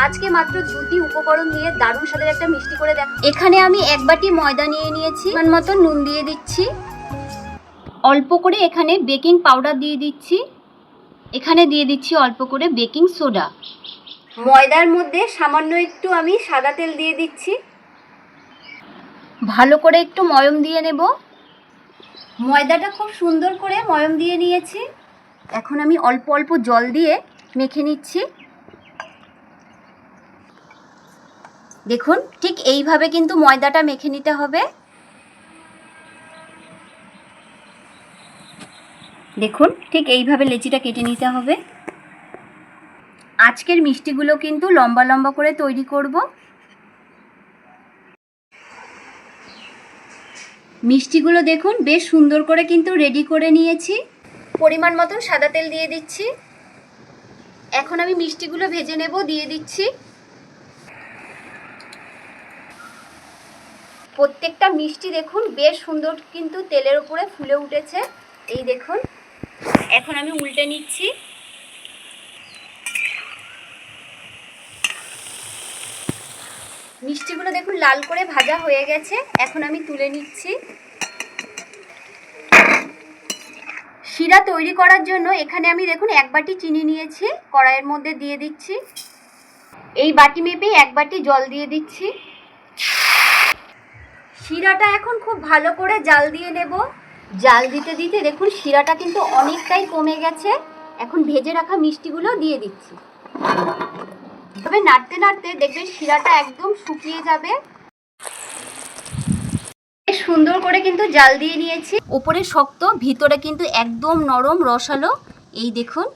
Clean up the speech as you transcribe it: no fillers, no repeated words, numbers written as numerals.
আজকে মাত্র দুটি উপকরণ দিয়ে দারুণ স্বাদের একটা মিষ্টি করে দেখ। এখানে আমি এক বাটি ময়দা নিয়ে নিয়েছি, পরিমাণ মতো নুন দিয়ে দিচ্ছি, অল্প করে এখানে বেকিং পাউডার দিয়ে দিচ্ছি, এখানে দিয়ে দিচ্ছি অল্প করে বেকিং সোডা। ময়দার মধ্যে সামান্য একটু আমি সাদা তেল দিয়ে দিচ্ছি, ভালো করে একটু ময়ম দিয়ে নেব। ময়দাটা খুব সুন্দর করে ময়ম দিয়ে নিয়েছি। এখন আমি অল্প অল্প জল দিয়ে মেখে নিচ্ছি। দেখুন ঠিক এইভাবে কিন্তু ময়দাটা মেখে নিতে হবে। দেখুন ঠিক এইভাবে লেচিটা কেটে নিতে হবে। আজকের মিষ্টিগুলো কিন্তু লম্বা লম্বা করে তৈরি করব। মিষ্টিগুলো দেখুন বেশ সুন্দর করে কিন্তু রেডি করে নিয়েছি। পরিমাণ মতন সাদা তেল দিয়ে দিচ্ছি। এখন আমি মিষ্টিগুলো ভেজে নেব, দিয়ে দিচ্ছি। প্রত্যেকটা মিষ্টি দেখুন বেশ সুন্দর কিন্তু তেলের উপরে ফুলে উঠেছে। এই দেখুন, এখন আমি উল্টে নিচ্ছি। মিষ্টিগুলো দেখুন লাল করে ভাজা হয়ে গেছে। এখন আমি তুলে নিচ্ছি। শিরা তৈরি করার জন্য এখানে আমি দেখুন এক বাটি চিনি নিয়েছি, কড়াইয়ের মধ্যে দিয়ে দিচ্ছি। এই বাটি মেপে এক বাটি জল দিয়ে দিচ্ছি। শিরাটা এখন খুব ভালো করে জাল দিয়ে নেব। জাল দিতে দিতে দেখুন শিরাটা কিন্তু অনেকটাই কমে গেছে। এখন ভেজে রাখা মিষ্টিগুলো দিয়ে দিচ্ছি। তবে নাড়তে নাড়তে দেখবেন শিরাটা একদম শুকিয়ে যাবে। বেশ সুন্দর করে কিন্তু জাল দিয়ে নিয়েছি। ওপরে শক্ত, ভিতরে কিন্তু একদম নরম রসালো। এই দেখুন